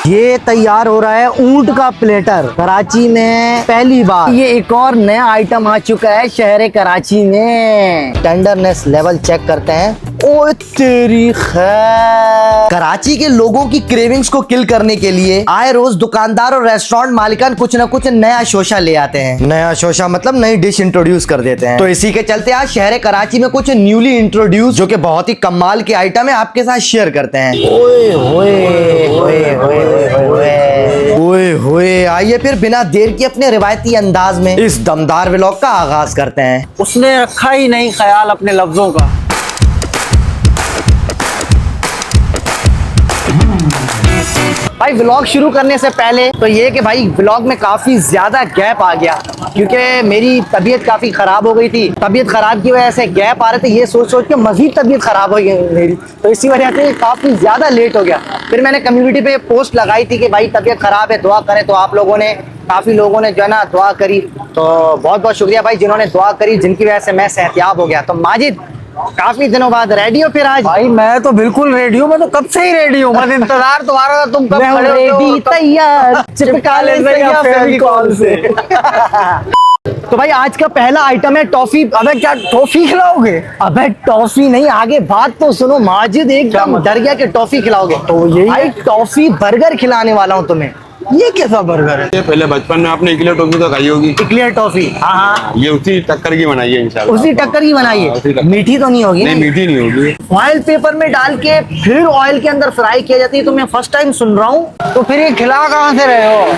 ये तैयार हो रहा है ऊंट का प्लेटर कराची में पहली बार। ये एक और नया आइटम आ चुका है शहर कराची में। टेंडरनेस लेवल चेक करते हैं। ओ तेरी खैर, कराची के लोगों की क्रेविंग्स को किल करने के लिए आए रोज दुकानदार और रेस्टोरेंट मालिकान कुछ न कुछ नया शोशा ले आते हैं। नया शोशा मतलब नई डिश इंट्रोड्यूस कर देते हैं। तो इसी के चलते आज शहर कराची में कुछ न्यूली इंट्रोड्यूस जो कि बहुत ही कमाल के आइटम है आपके साथ शेयर करते हैं। ओए होए होए होए ओए होए, आइए फिर बिना देर के अपने रिवायती अंदाज में इस दमदार व्लॉग का आगाज करते हैं। उसने रखा ही नहीं ख्याल अपने लफ्जों का। भाई व्लॉग शुरू करने से पहले तो ये कि भाई व्लॉग में काफी ज्यादा गैप आ गया क्योंकि मेरी तबीयत काफी खराब हो गई थी। तबीयत खराब की वजह से गैप आ रहे थे, ये सोच सोच के मजीद तबीयत खराब हो गई मेरी, तो इसी वजह से काफी ज्यादा लेट हो गया। फिर मैंने कम्युनिटी पे पोस्ट लगाई थी कि भाई तबीयत खराब है, दुआ करें, तो आप लोगों ने काफी लोगों ने जो है ना दुआ करी, तो बहुत बहुत शुक्रिया भाई जिन्होंने दुआ करी, जिनकी वजह से मैं सेहतयाब हो गया। तो माजिद काफी दिनों बाद रेडी हो फिर आज? भाई मैं तो बिल्कुल रेडी हूँ, मैं तो कब से ही रेडी हूँ। मैं इंतजार तुम्हारा था, तुम कब खड़े रेडी तैयार चिपका ले या फेविकॉल से। तो भाई आज का पहला आइटम है टॉफी। अबे क्या टॉफी खिलाओगे? अबे टॉफी नहीं, आगे बात तो सुनो। माजिद एकदम डर गया कि टॉफी खिलाओगे, तो यही भाई टॉफी बर्गर खिलाने वाला हूँ तुम्हें। ये कैसा बर्गर है? ये पहले बचपन में आपने इकलेयर टॉफी तो खाई होगी। इक्लेयर टॉफी, हाँ। ये उसी टक्कर की बनाई है इंशाल्लाह। उसी टक्कर की बनाई है। मीठी तो नहीं होगी? नहीं, मीठी नहीं होगी। फॉइल पेपर में डाल के फिर ऑयल के अंदर फ्राई किया जाती है, तो मैं फर्स्ट टाइम सुन रहा हूँ। तो फिर ये खिला कहाँ से रहे हो?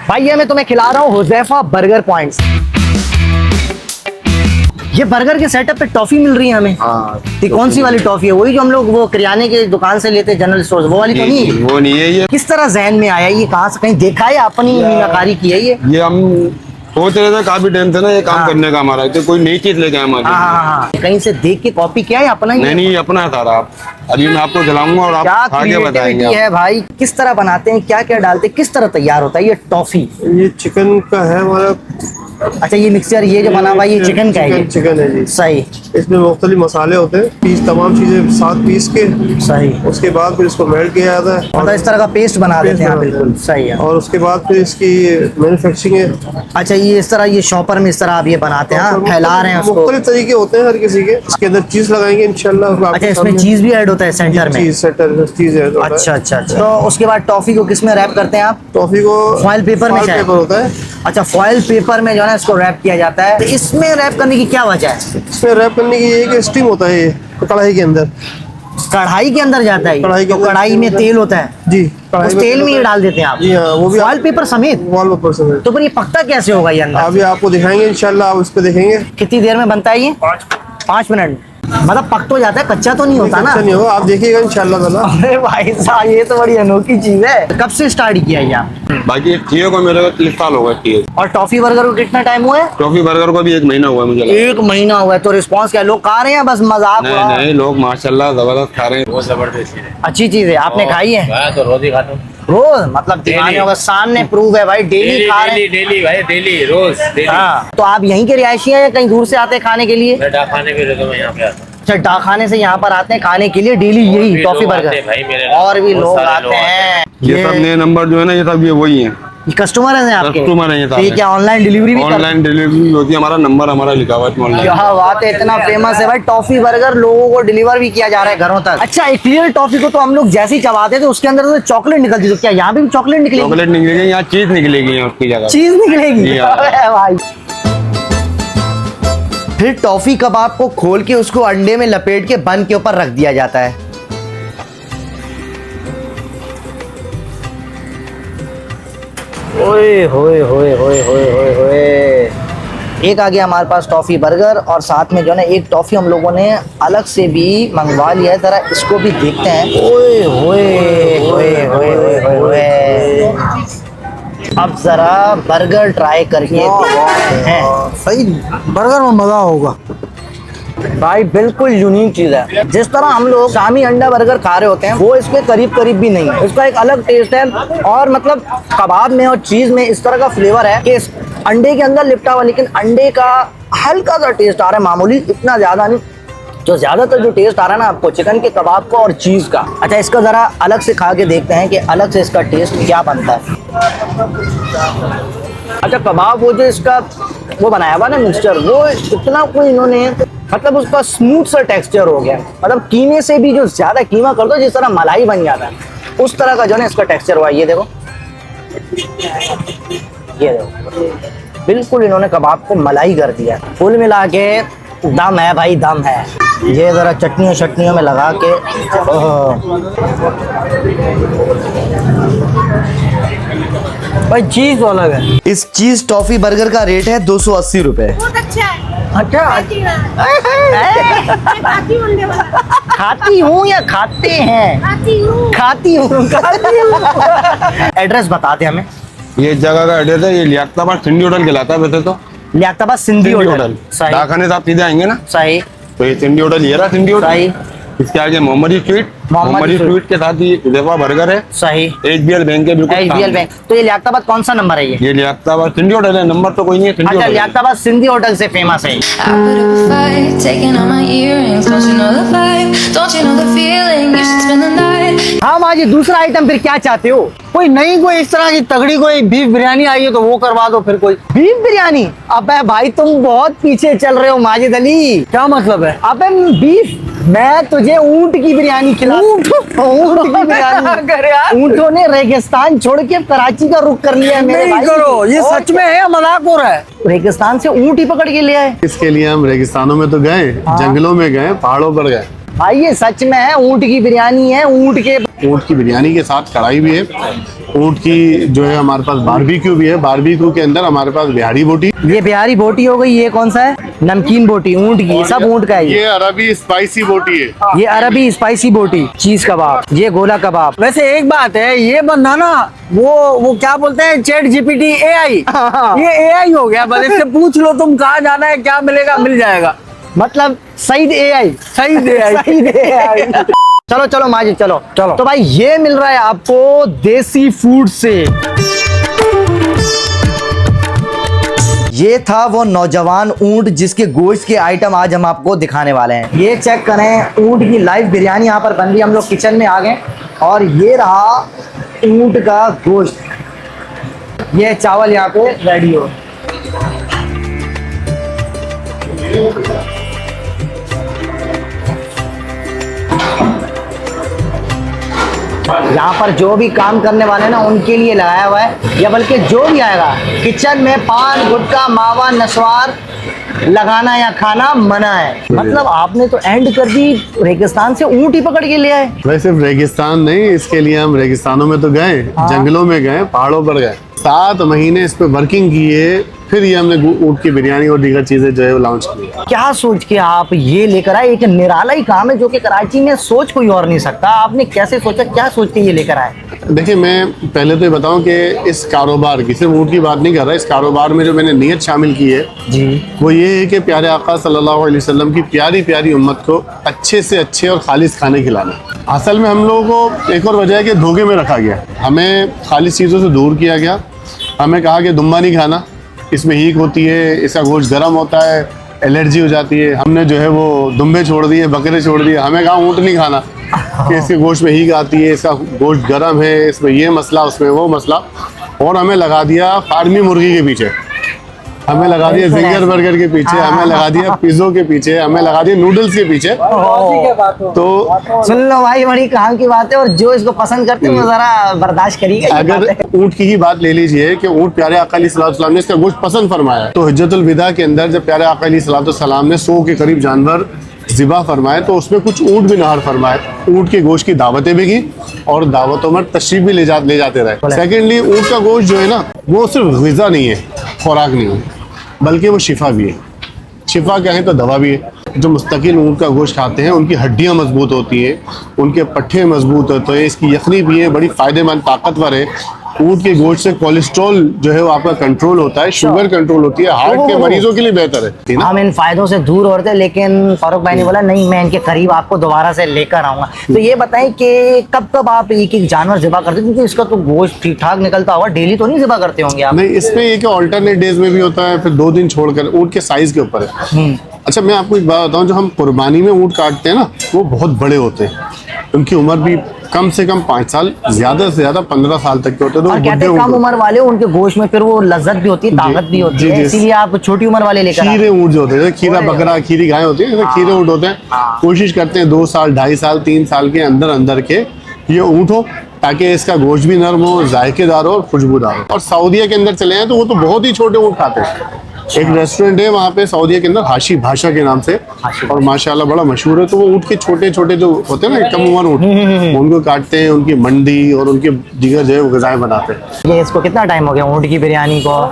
भाई ये मैं तुम्हें खिला रहा हूँ हुज़ैफा बर्गर पॉइंट्स। ये बर्गर के सेटअप पे टॉफी मिल रही है हमें। हाँ, ये कौन सी वाली टॉफी है? वही जो हम लोग वो किराने के दुकान से लेते हैं, जनरल स्टोर, वो वाली तो नहीं? वो नहीं है। ये किस तरह जहन में आया? ये कहाँ से, कहीं देखा है अपनी मीनाकारी की है ये हम सोच रहे थे काफी टाइम से ना ये काम करने का हमारा, तो कोई नई चीज लेके आए हमारे। हाँ, कहीं से देख के कॉपी किया है अपना? नहीं, अपना है सारा। अभी मैं आपको खिलाऊंगा और आप क्या खा के बताएंगे। क्रिएटिविटी है भाई, किस तरह बनाते हैं, क्या क्या डालते हैं, किस तरह तैयार होता है ये टॉफी? ये चिकन का है हमारा। अच्छा, ये मिक्सचर ये जो बना हुआ है ये चिकन का है? चिकन है जी। सही। इसमें मुख्तलिफ मसाले होते हैं, पीस तमाम चीजें 7 पीस के। सही। उसके बाद फिर इसको मेल्ट किया जाता है, मतलब इस तरह का पेस्ट बना देते हैं। बिल्कुल सही है। और उसके बाद फिर इसकी मैन्युफैक्चरिंग है। अच्छा, ये इस तरह ये शॉपर में इस तरह आप ये बनाते हैं, फैला रहे हैं उसको। मुख्तलिफ तरीके होते हैं हर किसी के। इसके अंदर चीज लगाएंगे इंशाल्लाह। अच्छा, इसमें चीज भी ऐड होता है सेंटर में? चीज है। अच्छा। तो उसके बाद टॉफी को किस में रैप करते हैं आप? टॉफी को फॉइल पेपर में शायद होता है। अच्छा, फॉइल पेपर में जो है ना इसको रैप किया जाता है। तो इसमें रैप करने की क्या वजह है? इसमें रैप करने की एक स्टीम होता है, ये कढ़ाई के अंदर। कढ़ाई के अंदर जाता है? कढ़ाई के तो अंदर कढ़ाई में तेल होता है जी। उस तेल में ये डाल देते हैं आप? जी हाँ, वो भी फॉइल पेपर समेत? वॉल पेपर समेत। तो फिर ये पकता कैसे होगा ये अंदर? अभी आपको दिखाएंगे इंशाल्लाह, आप उस पर देखेंगे। कितनी देर में बनता है ये? 5 मिनट। मतलब पक तो जाता है, कच्चा तो नहीं होता ना? कच्चा नहीं होगा, आप देखिएगा इंशाल्लाह ताला। अरे भाई साहब, ये तो बड़ी अनोखी चीज है। कब से स्टार्ट किया ये आप? बाकी चीजों को मेरे को 30 साल हो गए। और टॉफी बर्गर को कितना टाइम हुआ है? टॉफी बर्गर को भी 1 महीना हुआ है मुझे। 1 महीना हुआ है। तो रिस्पांस क्या, लोग खा रहे हैं बस मजाक? नहीं, लोग माशाल्लाह जबरदस्त खा रहे हैं। बहुत जबरदस्त है। अच्छी चीज है। आपने खाई है? मैं तो रोज ही खाता हूँ। रोज? मतलब दीवाने होगा, सामने प्रूव है भाई, डेली खा रहे हैं। डेली भाई, डेली रोज डेली। हाँ, तो आप यहीं के रिहायशी हैं या कहीं दूर से आते हैं खाने के लिए? मैं खाने के लिए तो मैं यहाँ पे आता हूँ। अच्छा, डाकखाने से यहाँ पर आते हैं खाने के लिए डेली यही टॉफी बर्गर? भाई मेरे और भी बहुत लोग सारे आते हैं। ये सब नए नंबर जो है ना, ये सब ये वही है। कस्टमर है आपके? कस्टमर है ये सारे। ठीक है, ऑनलाइन डिलीवरी भी ऑनलाइन डिलीवरी होती है। हमारा नंबर हमारा लिखा हुआ है ऑनलाइन। क्या बात है, इतना फेमस है भाई टॉफी बर्गर, लोगों को डिलीवर भी किया जा रहा है घरों तक। अच्छा, एक क्लियर टॉफी को तो हम लोग जैसे ही चबाते थे उसके अंदर तो चॉकलेट निकलती, तो क्या यहाँ भी चॉकलेट निकलेगी? चॉकलेट निकलेगी, यहाँ चीज निकलेगी, यहाँ उसकी जगह चीज निकलेगी? जी हाँ। अरे भाई। फिर टॉफी कबाब को खोल के उसको अंडे में लपेट के बन के ऊपर रख दिया जाता है। ओए होए होए होए होए होए होए। एक आ गया हमारे पास टॉफी बर्गर, और साथ में जो है ना एक टॉफी हम लोगों ने अलग से भी मंगवा लिया है। जरा इसको भी देखते हैं। ओए होए होए होए होए होए। अब जरा बर्गर ट्राई करके देखते हैं। सही बर्गर में मजा होगा भाई, बिल्कुल यूनिक चीज है। जिस तरह हम लोग शामी अंडा बर्गर खा रहे होते हैं वो इसके करीब करीब भी नहीं है। इसका एक अलग टेस्ट है, और मतलब कबाब में और चीज में इस तरह का फ्लेवर है कि इस अंडे के अंदर लिपटा हुआ, लेकिन अंडे का हल्का सा टेस्ट आ रहा है, मामूली, इतना ज्यादा नहीं। जो ज्यादातर जो टेस्ट आ रहा है ना आपको चिकन के कबाब का और चीज का। अच्छा इसका जरा अलग से खा के देखते हैं कि अलग से इसका टेस्ट क्या बनता है। अच्छा कबाब वो जो इसका वो बनाया हुआ ना मिक्सचर, वो इतना कोई इन्होंने मतलब उसका स्मूथ सा टेक्सचर हो गया, मतलब कीमे से भी जो ज्यादा कीमा कर दो जिस तरह मलाई बन जाता है उस तरह का जो है इसका टेक्सचर हुआ। ये देखो, ये देखो, बिल्कुल इन्होंने कबाब को मलाई कर दिया। कुल मिला के दम है भाई, दम है। ये जरा चटनियों शटनियों में लगा के भाई चीज तो अलग है। इस चीज टॉफी बर्गर का रेट है 280 रुपए। बहुत अच्छा है। अच्छा खाती हूँ या खाते हैं? खाती हूँ। एड्रेस बता दे हमें। ये जगह का एड्रेस है, ये लियाकताबाद सिंधी होटल कहलाता है वैसे तो। लियाकताबाद सिंधी होटल। सही डाकखाने से आप सीधे आएंगे ना सही। तो ये सिंधी होटल, ये रहा सिंधी सही। होटल। इसके आगे मोहम्मदी स्वीट, मोहम्मदी स्वीट। स्वीट के साथ ही देवा बर्गर है। सही। HBL बैंक के बिल्कुल HBL बैंक। तो ये लियाकताबाद कौन सा नंबर है ये? ये लियाकताबाद सिंधी होटल है, नंबर तो कोई नहीं है, सिंधी अच्छा होटल है। लियाकताबाद सिंधी होटल से फेमस है। I put up a fight, taking all my earrings. Don't you know the vibe? Don't you know the feeling? You should spend the night. हाँ माजी, दूसरा आइटम फिर क्या चाहते हो? कोई नई कोई इस तरह की तगड़ी कोई बीफ बिरयानी आई है तो वो करवा दो फिर कोई। बीफ बिरयानी? अबे भाई तुम बहुत पीछे चल रहे हो माजिद अली। क्या मतलब है? अबे बीफ, मैं तुझे ऊंट की बिरयानी खिला। ऊंट की बिरयानी। ऊंटों ने रेगिस्तान छोड़ के कराची का रुख कर लिया है मेरे नहीं भाई। करो, ये और सच में है या मजाक हो रहा है? रेगिस्तान से ऊंट ही पकड़ के ले आए इसके लिए हम रेगिस्तानों में तो गए, जंगलों में गए, पहाड़ों पर गए। भाई। ये सच में है, ऊंट की बिरयानी है। ऊंट की बिरयानी के साथ कढ़ाई भी है। ऊंट की जो है हमारे पास बारबेक्यू भी है। बारबेक्यू के अंदर हमारे पास बिहारी बोटी, ये बिहारी बोटी हो गई। ये कौन सा है? नमकीन बोटी ऊंट की। ये सब ऊंट का है। ये अरबी स्पाइसी बोटी है। ये अरबी स्पाइसी बोटी, चीज कबाब, ये गोला कबाब। वैसे एक बात है, ये बंदा ना वो क्या बोलते हैं चैट GPT AI, ये AI हो गया। बस इससे पूछ लो तुम कहाँ जाना है, क्या मिलेगा, मिल जाएगा। मतलब सईद AI। सही दे आई। सईद AI। चलो चलो माजिद चलो चलो। तो भाई ये मिल रहा है आपको देसी फूड से। ये था वो नौजवान ऊंट जिसके गोश्त के आइटम आज हम आपको दिखाने वाले हैं। ये चेक करें, ऊंट की लाइव बिरयानी यहाँ पर बन रही है। हम लोग किचन में आ गए और ये रहा ऊंट का गोश्त। ये चावल यहाँ पे रेडी हो। यहाँ पर जो भी काम करने वाले ना उनके लिए लगाया हुआ है, या बल्कि जो भी आएगा किचन में पान गुटखा मावा नस्वार लगाना या खाना मना है। मतलब आपने तो एंड कर दी, रेगिस्तान से ऊंट ही पकड़ के ले आए। वैसे सिर्फ रेगिस्तान नहीं, इसके लिए हम रेगिस्तानों में तो गए, जंगलों में गए, पहाड़ों पर गए। 7 महीने इस पे वर्किंग किए, फिर ये हमने ऊंट की बिरयानी और दीगर चीजें जो है वो लॉन्च की। क्या सोच के आप ये लेकर आए? एक निराला ही काम है जो कि कराची में सोच कोई और नहीं सकता। आपने कैसे सोचा, क्या सोच के ये लेकर आए? देखिए, मैं पहले तो ये बताऊं कि इस कारोबार की, सिर्फ ऊंट की बात नहीं कर रहा, इस कारोबार में जो मैंने नीयत शामिल की है जी, वो ये है कि प्यारे आका सल्लल्लाहु अलैहि वसल्लम की प्यारी प्यारी उम्मत को अच्छे से अच्छे और खालिस खाने खिलाना। असल में हम लोगों को एक और वजह है कि धोखे में रखा गया, हमें खालिस चीज़ों से दूर किया गया। हमें कहा कि दुम्बा नहीं खाना, इसमें हीक होती है, इसका गोश्त गर्म होता है, एलर्जी हो जाती है। हमने जो है वो दुम्बे छोड़ दिए, बकरे छोड़ दिए। हमें कहा ऊँट नहीं खाना कि इसके गोश्त में हीक आती है, इसका गोश्त गर्म है, इसमें ये मसला, उसमें वो मसला। और हमें लगा दिया फार्मी मुर्गी के पीछे, हमें लगा दिया जिंगर बर्गर के पीछे, हमें लगा दिया पिज़्ज़ो के पीछे, हमें लगा दिया नूडल्स के पीछे। तो सुन लो भाई, बड़ी काम की बात है। और जो इसको पसंद करते हैं वो जरा बर्दाश्त करिएगा। ये अगर बात है। ऊँट की ही बात ले लीजिए कि ऊँट प्यारे आका अलैहिस्सलाम ने इसका गोश्त पसंद फरमाया, तो हिज्जतुल विदा के अंदर जब प्यारे आका अलैहिस्सलाम ने 100 के करीब जानवर ज़िबा फरमाए तो उसमें कुछ ऊँट भी नहर फरमाए। ऊँट के गोश्त की दावतें भी की और दावतों में तशरीफ भी ले जाते रहे। सेकेंडली, ऊँट का गोश्त जो है ना वो सिर्फ ग़िज़ा नहीं है, खुराक नहीं है, बल्कि वो शिफा भी है। शिफा क्या है तो दवा भी है। जो मुस्तकिल ऊँट का गोश्त खाते हैं उनकी हड्डियाँ मजबूत होती हैं, उनके पट्ठे मजबूत होते हैं, इसकी यखनी भी है, बड़ी फ़ायदेमंद ताकतवर है। ऊँट के गोश्त से कोलेस्ट्रॉल जो है वो आपका कंट्रोल होता है, शुगर कंट्रोल होती है, हार्ट के मरीजों के लिए बेहतर है ना। हम इन फायदों से दूर हो रहे थे, लेकिन फारूक भाई ने बोला नहीं, मैं इनके करीब आपको दोबारा से लेकर आऊंगा। तो ये बताएं कि कब कब आप एक एक जानवर ज़िबा करते हैं, क्योंकि इसका तो गोश्त ठीक ठाक निकलता होगा, डेली तो नहीं ज़िबा करते होंगे आप? नहीं, इसमें एक ऑल्टरनेट डेज में भी होता है, फिर 2 दिन छोड़कर, ऊँट के साइज के ऊपर है। अच्छा मैं आपको एक बात बताऊं, जो हम कुर्बानी में ऊँट काटते हैं ना, वो बहुत बड़े होते हैं। उनकी उम्र भी कम से कम 5 साल, ज्यादा से ज्यादा 15 साल तक के होते हैं। तो और कहते बुड्ढे हैं कम ऊँट उम्र वाले उनके गोश्त में फिर वो लज्जत भी होती है, ताकत भी होती जी, है, जी। इसीलिए आप छोटी उम्र वाले लेकर आते खीरे हैं। ऊँट जो होते हैं, जैसे खीरा बकरा, खीरी गाय होती है, जैसे खीरे ऊँट होते हैं। कोशिश करते हैं 2 साल, 2.5 साल, 3 साल के अंदर अंदर के ये ऊँट हो, ताकि इसका गोश्त भी नरम हो, जायकेदार हो और खुशबूदार हो। और सऊदीया के अंदर चले हैं तो वो तो बहुत ही छोटे ऊँट खाते हैं। एक रेस्टोरेंट है वहाँ पे सऊदीया के अंदर, हाशी भाषा के नाम से, और माशाल्लाह बड़ा मशहूर है। तो वो ऊँट के छोटे छोटे जो होते हैं ना, कम उम्र ऊँट, उनको काटते हैं, उनकी मंडी और उनके दीगर जो है वो ग़िज़ाएं बनाते हैं। ये इसको कितना टाइम हो गया ऊँट की बिरयानी को?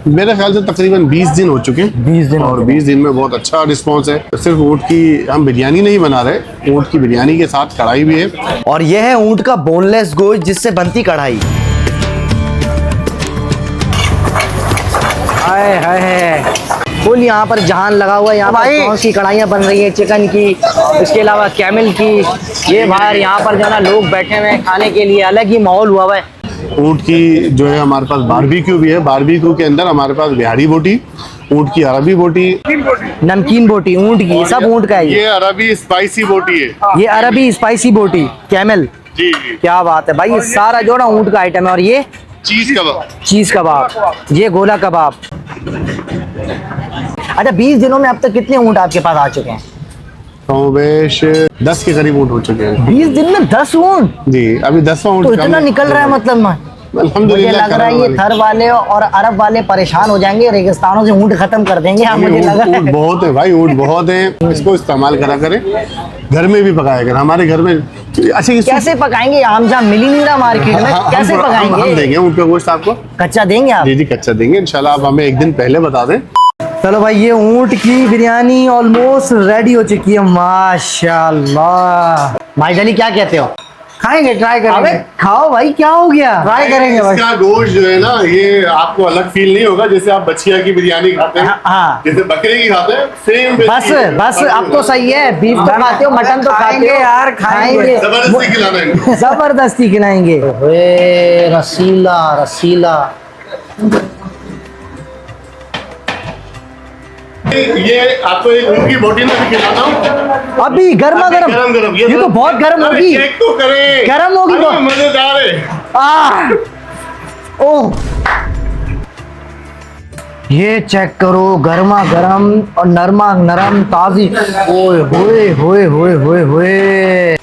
मेरे ख्याल से तकरीबन 20 दिन हो चुके हैं। 20 दिन हो और चुके 20 दिन में बहुत अच्छा रिस्पॉन्स है। सिर्फ ऊँट की हम बिरयानी नहीं बना रहे, ऊँट की बिरयानी के साथ कढ़ाई भी है। और यह है ऊँट का बोनलेस गोश्त जिससे बनती कढ़ाई। हाय हाय, फुल यहाँ पर जहान लगा हुआ है। यहाँ पर प्रॉन्स की कढ़ाइयाँ बन रही है, चिकन की, इसके अलावा कैमल की। ये बाहर यहाँ पर जो है ना लोग बैठे हुए हैं खाने के लिए, अलग ही माहौल हुआ है। ऊँट की जो है हमारे पास बारबेक्यू भी है। बारबेक्यू के अंदर हमारे पास बिहारी बोटी, ऊँट की अरबी बोटी, नमकीन बोटी ऊँट की, सब ऊँट का है ये अरबी स्पाइसी बोटी है। ये अरबी स्पाइसी बोटी कैमल। जी, क्या बात है भाई, ये सारा जो ना ऊँट का आइटम है। और ये चीज कबाब। चीज कबाब, ये गोला कबाब। अच्छा 20 दिनों में अब तक कितने ऊँट आपके पास आ चुके हैं? कमोबेश 10 के करीब ऊँट हो चुके हैं। 20 दिन में 10 ऊँट? जी, अभी 10वां ऊँट तो कम इतना है। निकल रहा है मतलब ना। मुझे अल्हम्दुलिल्लाह लग रहा है ये थर वाले और अरब वाले परेशान हो जाएंगे, रेगिस्तानों से ऊँट खत्म कर देंगे। हाँ, मुझे लग रहा ऊँट है। बहुत है भाई, ऊँट बहुत है। इसको इस्तेमाल करा करें, घर में भी पकाया करें। हमारे घर में अच्छा कैसे पकाएंगे? आम जाम मिल ही नहीं रहा मार्केट में, कैसे हम पकाएंगे? देंगे ऊँट का गोश्त आपको। कच्चा देंगे आप? जी जी, कच्चा देंगे इंशाल्लाह। आप हमें एक दिन पहले बता दें। चलो भाई, ये ऊँट की बिरयानी ऑलमोस्ट रेडी हो चुकी है माशाल्लाह। भाई जानी क्या कहते हो? खाएंगे, ट्राई अबे करेंगे, खाओ भाई, क्या हो गया? ट्राई करेंगे भाई। इसका गोश्त जो है ना, ये आपको अलग फील नहीं होगा जैसे आप बछिया की बिरयानी खाते हैं, हाँ। जैसे बकरे की खाते हैं, सेम। बस बस, अब तो सही है। बीफ तो खाते हो, मटन तो खाते खाएंगे हो यार, खाएंगे। जबरदस्ती खिलाना है। जबरदस्ती खिलाएंगे। ओए रसीला रसीला। ये आपको एक ऊँट की बोटी में भी खिलाता हूँ। अभी गर्मा गर्म। गरम गरम, ये तो बहुत गर्म अरे होगी। चेक तो करें। गरम होगी अरे बहुत। मजेदार है। आह! ओह, ये चेक करो, गर्मा गर्म और नरमा नरम ताजी। ओए होए होए होए होए होए।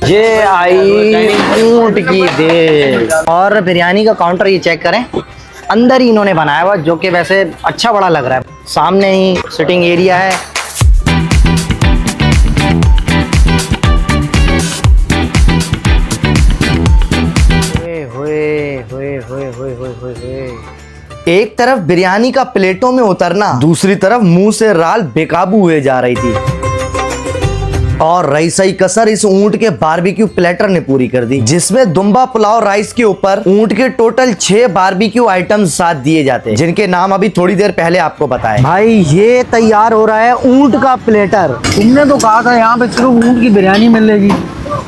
ये आई ऊँट की देग। और बिरयानी का काउंटर ये चेक करें, अंदर ही इन्होंने बनाया हुआ, जो कि वैसे अच्छा बड़ा लग रहा है। सामने ही सिटिंग एरिया है। होए होए होए होए होए होए होए। एक तरफ बिरयानी का प्लेटों में उतरना, दूसरी तरफ मुंह से राल बेकाबू हुए जा रही थी। और रईसई कसर इस ऊँट के बारबेक्यू प्लेटर ने पूरी कर दी, जिसमें दुम्बा पुलाव राइस के ऊपर ऊँट के टोटल 6 बारबेक्यू आइटम साथ दिए जाते हैं, जिनके नाम अभी थोड़ी देर पहले आपको बताए। भाई ये तैयार हो रहा है ऊँट का प्लेटर। तुमने तो कहा था यहाँ पे सिर्फ ऊँट की बिरयानी मिलेगी।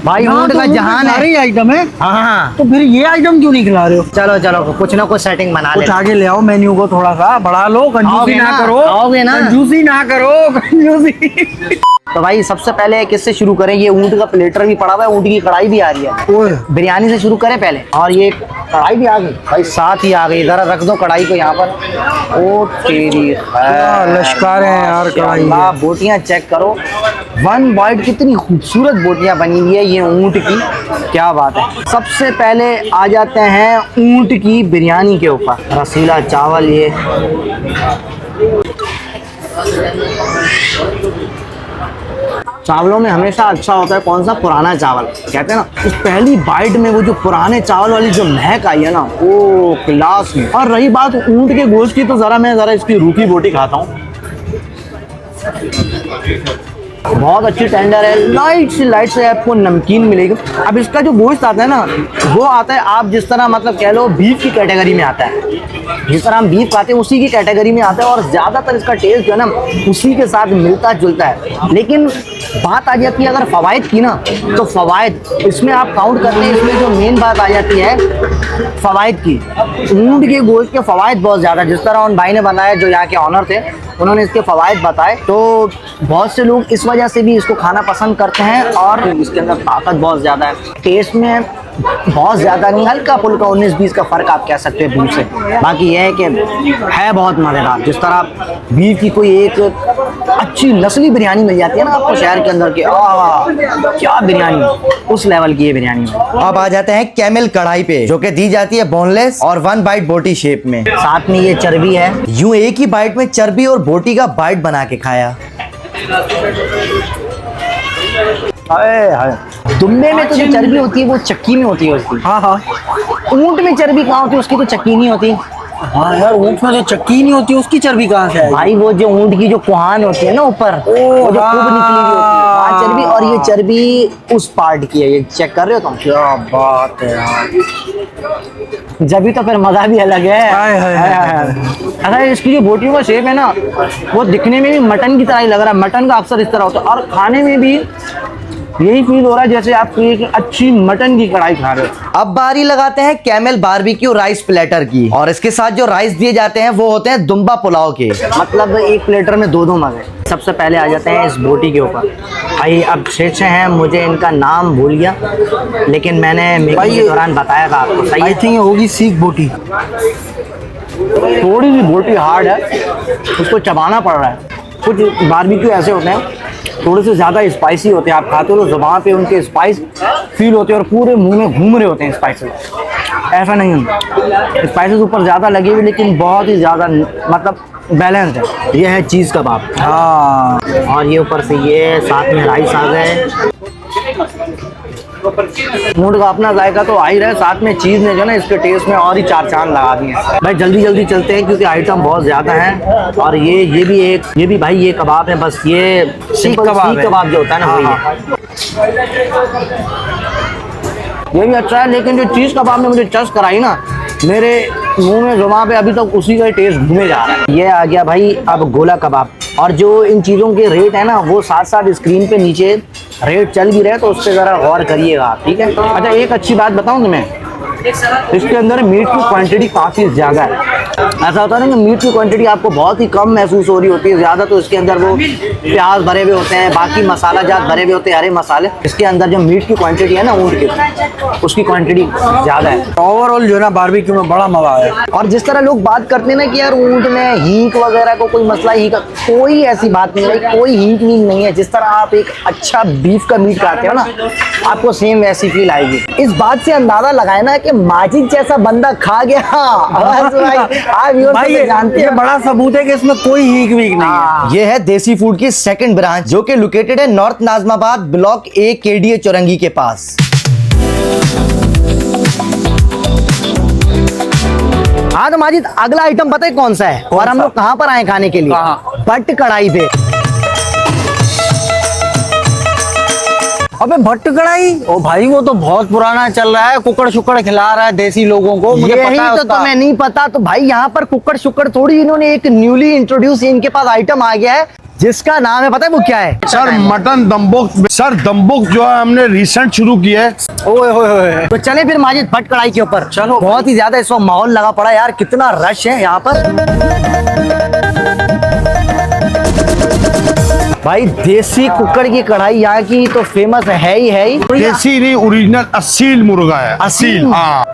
भाई यहाँ ऊँट तो का जहान है। सारे आइटम है, हाँ हाँ, तो फिर ये आइटम क्यों नहीं खिला रहे हो? चलो चलो, कुछ ना कुछ सेटिंग बना ले। कुछ आगे ले आओ, मेन्यू को थोड़ा सा बढ़ा लो। आओगे कंजूसी ना ना? करो, आओगे ना? कंजूसी ना करो, कंजूसी। तो भाई सबसे पहले किससे शुरू करें? ये ऊँट का प्लेटर भी पड़ा हुआ है, ऊँट की कढ़ाई भी आ रही है। ओए, बिरयानी से शुरू करें पहले। और ये कढ़ाई भी आ गई भाई, साथ ही आ गई। जरा रख दो कढ़ाई को यहाँ पर। ओ तेरी खैर, लश्कार है यार कढ़ाई में। माशाल्लाह, बोटियां चेक करो, 1 बाइट कितनी खूबसूरत बोटियां बनी हुई है ये ऊँट की। क्या बात है। सबसे पहले आ जाते हैं ऊँट की बिरयानी के ऊपर। रसीला चावल, ये चावलों में हमेशा अच्छा होता है कौन सा? पुराना चावल। कहते हैं ना, उस पहली बाइट में वो जो पुराने चावल वाली जो महक आई है ना, वो क्लास में। और रही बात ऊँट के गोश्त की, तो मैं जरा इसकी रूखी बोटी खाता हूँ। बहुत अच्छी टेंडर है, लाइट से आपको नमकीन मिलेगी। अब इसका जो गोश्त आता है ना, वो आता है आप जिस तरह मतलब कह लो बीफ की कैटेगरी में आता है। जिस तरह हम बीफ खाते हैं उसी की कैटेगरी में आता है, और ज़्यादातर इसका टेस्ट जो है ना उसी के साथ मिलता जुलता है। लेकिन बात आ जाती है अगर फ़वाइद की ना, तो फ़वाइद इसमें आप काउंट करते हैं, इसमें जो मेन बात आ जाती है फ़वाइद की, ऊँट के गोश्त के फ़वाइद बहुत ज़्यादा। जिस तरह उन भाई ने बनाया जो यहाँ के ऑनर थे, उन्होंने इसके फवायद बताए, तो बहुत से लोग इस वजह से भी इसको खाना पसंद करते हैं। और इसके अंदर ताकत बहुत ज़्यादा है, टेस्ट में बहुत ज़्यादा नहीं, हल्का फुल्का 19-20 का फ़र्क आप कह सकते हैं बीफ से। बाकी यह है कि है बहुत मज़ेदार। जिस तरह बीफ की कोई एक अच्छी नस्ली बिरयानी मिल जाती है ना आपको शहर के अंदर के, क्या बिरयानी, उस लेवल की ये बिरयानी। अब आ जाते हैं कैमल कढ़ाई पे, जो कि दी जाती है बोनलेस और 1 बाइट बोटी शेप में। साथ में ये चर्बी है, यूं एक ही बाइट में चर्बी और बोटी का बाइट बना के खाया। हाय हाय, दुम्बे में तो जो चर्बी होती है वो चक्की में होती है उसकी। हाँ हाँ ऊंट में चर्बी कहाँ होती है, उसकी तो चक्की नहीं होती। हाँ यार, ऊँट में जो चक्की नहीं होती उसकी चर्बी कहाँ से आएगी? भाई वो जो ऊंट की जो कुहान होती है ना ऊपर, वो जो खूब निकली हुई होती है वहाँ चर्बी, और ये चर्बी उस पार्ट की है। ये चेक कर रहे हो तुम? क्या बात है यार, जब तो फिर मजा भी अलग है। हाय हाय हाय। अच्छा, इसकी जो बोटियों का शेप है ना, वो दिखने में भी मटन की तरह ही लग रहा है। मटन का अक्सर इस तरह होता है, और खाने में भी यही फील हो रहा है जैसे आप एक अच्छी मटन की कढ़ाई खा रहे हो। अब बारी लगाते हैं कैमल बारबेक्यू राइस प्लेटर की, और इसके साथ जो राइस दिए जाते हैं वो होते हैं दुम्बा पुलाव के। मतलब एक प्लेटर में दो मजे। सबसे पहले आ जाते हैं इस बोटी के ऊपर। भाई अब शेष हैं, मुझे इनका नाम भूल गया, लेकिन मैंने मेकिंग के दौरान बताया था आपको। सही, आई थिंक होगी सीख बोटी। थोड़ी सी बोटी हार्ड है, उसको चबाना पड़ रहा है। कुछ बारबेक्यू ऐसे होते हैं थोड़े से ज़्यादा स्पाइसी होते हैं, आप खाते हो तो ज़ुबान पे उनके स्पाइस फील होते हैं और पूरे मुंह में घूम रहे होते हैं स्पाइसेस। ऐसा नहीं है, स्पाइसेस ऊपर ज़्यादा लगे हुए लेकिन बहुत ही ज़्यादा मतलब बैलेंस्ड है। ये है चीज़ कबाब। हाँ, और ये ऊपर से ये साथ में राइस आ गए। ऊँट का अपना जायका तो आ ही रहा है, साथ में चीज़ ने जो ना इसके टेस्ट में और ही 4 चांद लगा दिए। भाई जल्दी जल्दी चलते हैं क्योंकि आइटम बहुत ज़्यादा हैं। और ये भी भाई ये कबाब है, बस ये सीख कबाब जो होता है ना वही है। ये भी अच्छा है, लेकिन जो चीज़ कबाब ने मुझे चस्क कराई ना, मेरे मुंह में ज़ुबान पे अभी तक उसी का टेस्ट घूमे जा रहा है। ये आ गया भाई अब गोला कबाब। और जो इन चीज़ों के रेट है ना वो साथ साथ स्क्रीन पे नीचे रेट चल भी रहे, तो उस पर ज़रा गौर करिएगा आप, ठीक है। अच्छा, एक अच्छी बात बताऊँ तुम्हें, इसके अंदर मीट की क्वांटिटी काफ़ी ज़्यादा है। ऐसा होता है ना कि मीट की क्वांटिटी आपको बहुत ही कम महसूस हो रही होती है, ज़्यादा तो इसके अंदर वो प्याज भरे हुए होते हैं, बाकी मसाला जात भरे हुए होते हैं, हरे मसाले। इसके अंदर जो मीट की क्वांटिटी है ना ऊँट की, उसकी क्वांटिटी ज़्यादा है। ओवरऑल जो है ना बारबेक्यू में बड़ा मजा आया। और जिस तरह लोग बात करते हैं ना कि यार ऊँट में हींग वगैरह को कोई मसला, हींग का कोई ऐसी बात नहीं है, कोई हींग वींग नहीं है। जिस तरह आप एक अच्छा बीफ का मीट खाते हो ना, आपको सेम वैसी फील आएगी। इस बात से अंदाजा लगाए ना कि माजिद जैसा बंदा खा गया। बस भाई, आप भाई ये जानते ये हैं। बड़ा सबूत है कि इसमें कोई हीक वीक नहीं है। ये है देसी फूड की सेकंड ब्रांच, जो कि लोकेटेड है north Najmabad block A KDA चौरंगी के पास। हाँ तो माजिद, अगला आइटम पता है कौन सा है और हम लोग कहाँ पर आए खाने के लिए? कहाँ? भट्ट कढ़ाई पे। अबे भट्ट कढ़ाई, ओ भाई वो तो बहुत पुराना चल रहा है, कुकड़ शुकड़ खिला रहा है देसी लोगों को, मुझे यही पता है तो उसका। तुम्हें नहीं पता। तो भाई यहाँ पर कुकड़ शुकड़ थोड़ी, इन्होंने एक न्यूली इंट्रोड्यूस इनके पास आइटम आ गया है जिसका नाम है, पता है वो क्या है? सर मटन दम्बुक। सर दम्बुक जो है हमने रिसेंट शुरू किया है। ओए होए होए। तो चले फिर माजिद भट्ट कढ़ाई के ऊपर। चलो। बहुत ही ज्यादा इस वक्त माहौल लगा पड़ा है यार, कितना रश है यहाँ पर। भाई देसी कुकर की कढ़ाई यहाँ की तो फेमस है ही। देसी नहीं, ओरिजिनल असील मुर्गा है। असील? हाँ।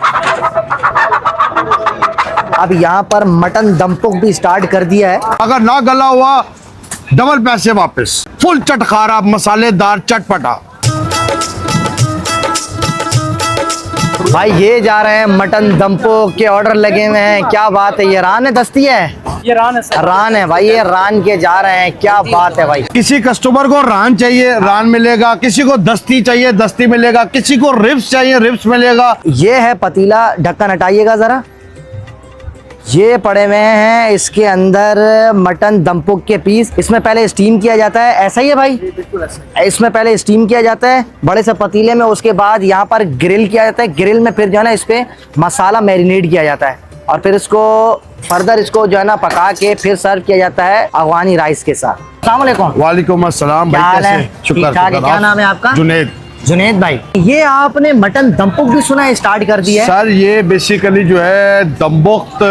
अब यहाँ पर मटन दमपुक भी स्टार्ट कर दिया है। अगर ना गला हुआ डबल पैसे वापस। फुल चटखारा मसालेदार चटपटा। भाई ये जा रहे हैं मटन दमपुक के ऑर्डर लगे हुए हैं। क्या बात है, ये रान है दस्ती है? ये रान है सर। रान है भाई, ये रान के जा रहे हैं। क्या बात है भाई। किसी कस्टमर को रान चाहिए रान मिलेगा, किसी को दस्ती चाहिए दस्ती मिलेगा, किसी को रिब्स चाहिए रिब्स मिलेगा। ये है पतीला, ढक्कन हटाइएगा जरा। ये पड़े हुए हैं इसके अंदर मटन दमपुक के पीस। इसमें पहले स्टीम किया जाता है, ऐसा ही है भाई? इसमें पहले स्टीम किया जाता है बड़े से पतीले में, उसके बाद यहाँ पर ग्रिल किया जाता है। ग्रिल में फिर जो है ना इस पे मसाला मैरिनेट किया जाता है और फिर इसको फर्दर इसको जो है ना पका के फिर सर्व किया जाता है अफगानी राइस के साथ। अस्सलाम वालेकुम। वालेकुम अस्सलाम क्या भाई, हाल है? कैसे? शुक्र ठीक ठाक है। शुक्र। क्या नाम है आपका? जुनैद। जुनैद भाई, ये आपने मटन दमपुक भी सुना है स्टार्ट कर दिया है? सर ये बेसिकली जो है दम्बुक्त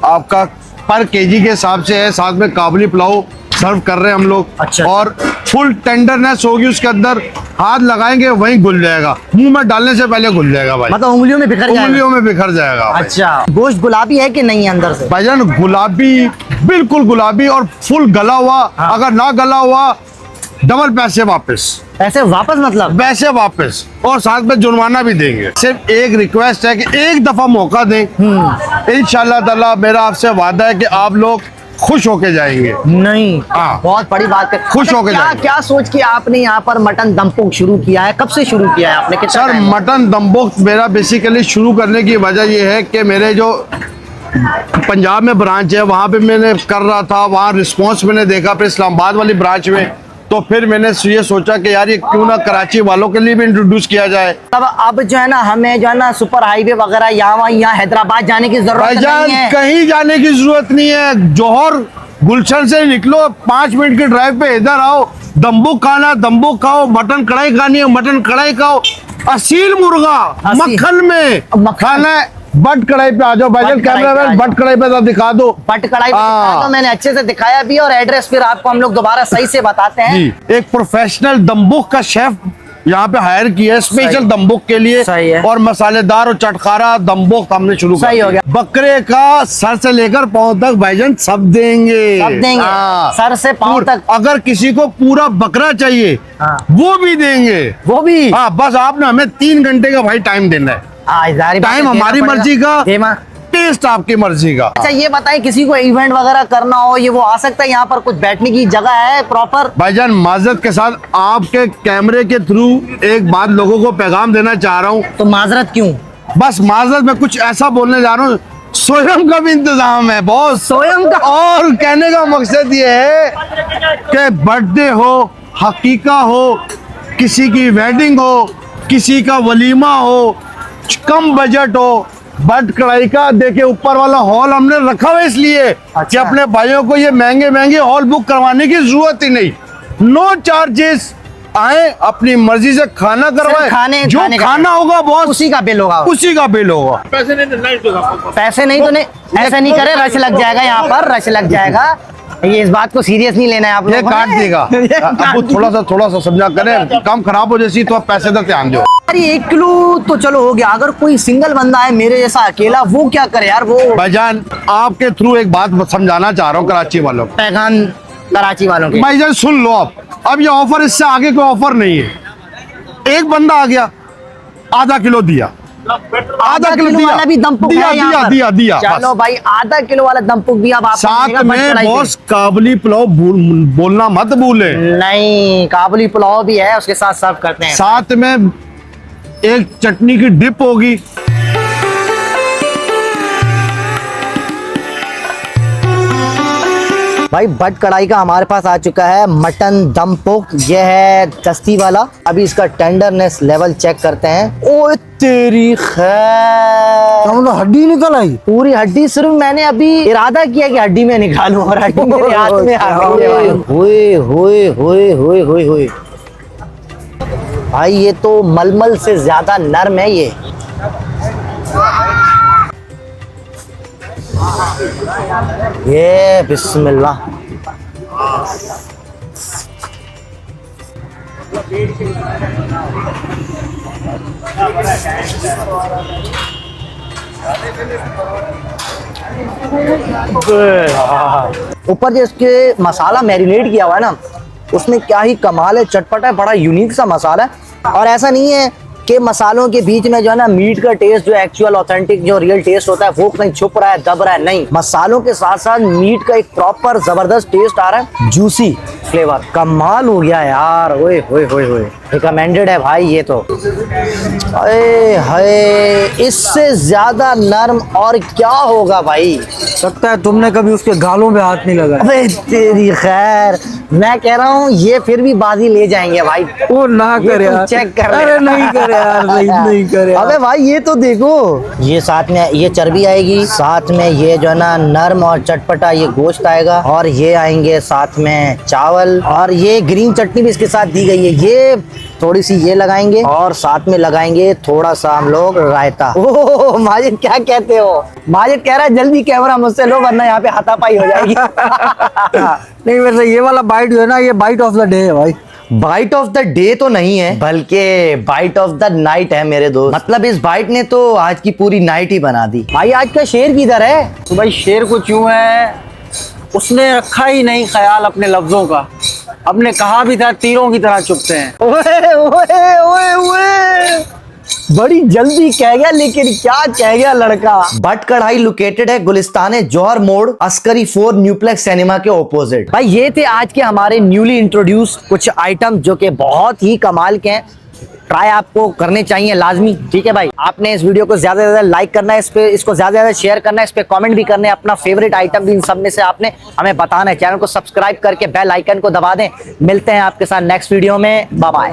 आपका पर केजी के हिसाब से है। साथ में काबुली पुलाव सर्व कर रहे हैं हम लोग। अच्छा। और फुल टेंडरनेस होगी उसके अंदर, हाथ लगाएंगे वहीं घुल जाएगा, मुंह में डालने से पहले घुल जाएगा भाई, मतलब उंगलियों में बिखर जाएगा। उंगलियों में बिखर जाएगा भाई। अच्छा, गोश्त गुलाबी है कि नहीं अंदर से? भाईजान गुलाबी, बिल्कुल गुलाबी और फुल गला हुआ। अगर ना गला हुआ डबल पैसे वापस, ऐसे वापस मतलब? पैसे वापस, और साथ में जुर्माना भी देंगे। सिर्फ एक रिक्वेस्ट है कि एक दफा मौका दें, इंशाल्लाह ताला मेरा आपसे वादा है कि आप लोग खुश होके जाएंगे। नहीं, हाँ। बहुत बड़ी बात है। खुश होके क्या जाएंगे। क्या सोच के आपने यहाँ पर मटन दम पोक शुरू किया है? कब से शुरू किया है आपने? कितना सर time? मटन दम्बोक मेरा बेसिकली शुरू करने की वजह यह है कि मेरे जो पंजाब में ब्रांच है वहाँ पे मैंने कर रहा था, वहाँ रिस्पांस मैंने देखा, फिर इस्लामाबाद वाली ब्रांच में, तो फिर मैंने ये सोचा कि यार ये क्यों ना कराची वालों के लिए भी इंट्रोड्यूस किया जाए। तब अब जो है ना हमें जो है ना सुपर हाईवे वगैरह यहाँ हैदराबाद जाने की जरूरत भाईजान नहीं है। कहीं जाने की जरूरत नहीं है, जौहर गुलशन से निकलो, 5 मिनट की ड्राइव पे इधर आओ, दम्बुक खाना दम्बुक खाओ, मटन कढ़ाई खानी है मटन कढ़ाई खाओ, असील मुर्गा असील। मक्खन में खाना है, बट कढ़ाई पे आ जाओ भाईजान, बट कढ़ाई पे आ कैमरा जाओ। बट कढ़ाई पे तो दिखा दो। बट कढ़ाई पे हाँ। दिखाया तो मैंने अच्छे से दिखाया भी, और एड्रेस फिर आपको हम लोग दोबारा सही से बताते हैं। जी, एक प्रोफेशनल दम्बुक का शेफ यहाँ पे हायर किया है स्पेशल दम्बुक के लिए। सही है। और मसालेदार और चटखारा दम्बुक हमने शुरू कर सही हो दिया। गया। बकरे का सर से लेकर पाँव तक भाईजान सब देंगे, सब देंगे, हाँ। सर से पाँव तक। अगर किसी को पूरा बकरा चाहिए हाँ। वो भी देंगे, वो भी? हाँ, बस आपने हमें 3 घंटे का भाई टाइम देना है। जारी बात है, टाइम देना हमारी पड़ेगा। मर्जी का, देना। टेस्ट आपकी मर्जी का। अच्छा ये बताएं, किसी को इवेंट वगैरह करना हो ये वो आ सकता है? यहाँ पर कुछ बैठने की जगह है प्रॉपर? भाईजान माजरत के साथ आपके कैमरे के थ्रू एक बात लोगों को पैगाम देना चाह रहा हूँ। तो माजरत क्यों? बस माजरत में कुछ ऐसा बोलने जा रहा हूँ, स्वयं का भी इंतजाम है बॉस, स्वयं का? और कहने का मकसद ये है कि बर्थडे हो, हकीका हो, किसी की वेडिंग हो, किसी का वलीमा हो, कम बजट हो, बट कढ़ाई का देखिए ऊपर वाला हॉल हमने रखा हुआ इसलिए कि अपने भाइयों को ये महंगे महंगे हॉल बुक करवाने की जरूरत ही नहीं। नो चार्जेस, आए अपनी मर्जी से खाना करवाए, जो खाने का खाना होगा बॉस उसी का बिल होगा। उसी का बिल होगा। पैसे नहीं तो नहीं दूंगा आपको। पैसे नहीं तो नहीं, ऐसे नहीं करे, रश लग जाएगा यहाँ पर, रश लग जाएगा। ये इस बात को सीरियस नहीं लेना है आप ये लोगों काट ने। देगा। ये अब काट वो थोड़ा सा समझा करें, काम खराब हो जैसी तो आप पैसे तक ध्यान दो। अरे 1 किलो तो चलो हो गया, अगर कोई सिंगल बंदा है मेरे जैसा अकेला, वो क्या करे यार? वो भाईजान आपके थ्रू एक बात समझाना चाह रहा हूँ कराची वालों को। पैगाम कराची वालों के। भाईजान सुन लो आप, अब ये ऑफर, इससे आगे कोई ऑफर नहीं है। एक बंदा आ गया, आधा किलो दिया, आधा किलो दिया, वाला भी दमपुक दिया है यहाँ दिया पर। दिया दिया चलो बस। भाई आधा किलो वाला दमपुक भी अब आप साथ में बॉस काबुली पुलाव बोलना मत भूले, नहीं, काबुली पुलाव भी है उसके साथ सर्व करते हैं। साथ में एक चटनी की डिप होगी। भाई बट कढ़ाई का हमारे पास आ चुका है मटन दम पोक, ये है दस्ती वाला। अभी इसका टेंडरनेस लेवल चेक करते हैं। ओ तेरी खैर, हड्डी निकल आई? पूरी हड्डी। सिर्फ मैंने अभी इरादा किया कि हड्डी में निकालूं और हड्डी मेरे हाथ में आ गई है भाई। होए होए होए होए होए होए भाई, ये तो मलमल से ज्यादा नरम है ये। ये बिस्मिल्लाह। ऊपर जो इसके मसाला मैरिनेट किया हुआ है ना, उसमें क्या ही कमाल है, चटपटा है, बड़ा यूनिक सा मसाला है। और ऐसा नहीं है कि मसालों के बीच में जो है ना मीट का टेस्ट, जो एक्चुअल ऑथेंटिक जो रियल टेस्ट होता है वो कहीं छुप रहा है, दब रहा है, नहीं। मसालों के साथ साथ मीट का एक प्रॉपर जबरदस्त टेस्ट आ रहा है, जूसी फ्लेवर। कमाल हो गया यार, ओए होए होए होए, रिकमेंडेड है भाई ये तो। अरे हाय, इससे ज्यादा नरम और क्या होगा भाई? लगता है तुमने कभी उसके गालों पे हाथ नहीं लगाया। अबे तेरी खैर, मैं कह रहा हूँ ये फिर भी बाजी ले जाएंगे भाई। वो ना ये कर तुम यार, चेक कर अरे ले। नहीं कर यार नहीं कर यार। अबे भाई ये तो देखो, ये साथ में ये चर्बी आएगी, साथ में ये जो है ना नर्म और चटपटा ये गोश्त आएगा, और ये आएंगे साथ में चावल, और ये ग्रीन चटनी भी इसके साथ दी गई है। ये थोड़ी सी ये लगाएंगे और साथ में लगाएंगे थोड़ा सा हम लोग रायता। ओह माजिद क्या कहते हो? माजिद कह रहा है जल्दी कैमरा मुझसे लो वरना यहाँ पे हाथापाई हो जाएगी। नहीं वैसे ये वाला बाइट जो है ना, ये बाइट ऑफ द डे है भाई। बाइट ऑफ द डे तो नहीं है, बल्कि बाइट ऑफ द नाइट है मेरे दोस्त। मतलब इस बाइट ने तो आज की पूरी नाइट ही बना दी। भाई आज का शेर किधर है? तो भाई शेर को क्यों है, उसने रखा ही नहीं ख्याल अपने लफ्जों का। अपने कहा भी था तीरों की तरह चुपते हैं। ओए ओए ओए ओए, बड़ी जल्दी कह गया, लेकिन क्या कह गया लड़का। भट्ट कढ़ाई लोकेटेड है गुलिस्तान जौहर मोड़, अस्करी 4 न्यूप्लेक्स सिनेमा के ऑपोजिट। भाई ये थे आज के हमारे न्यूली इंट्रोड्यूस कुछ आइटम जो कि बहुत ही कमाल के हैं। ट्राई आपको करने चाहिए लाजमी, ठीक है भाई। आपने इस वीडियो को ज्यादा से ज्यादा लाइक करना है, इसको ज्यादा से ज्यादा शेयर करना है, इस पे कमेंट भी करना है, अपना फेवरेट आइटम भी इन सब में से आपने हमें बताना है। चैनल को सब्सक्राइब करके बेल आइकन को दबा दें। मिलते हैं आपके साथ नेक्स्ट वीडियो में, बाय बाय।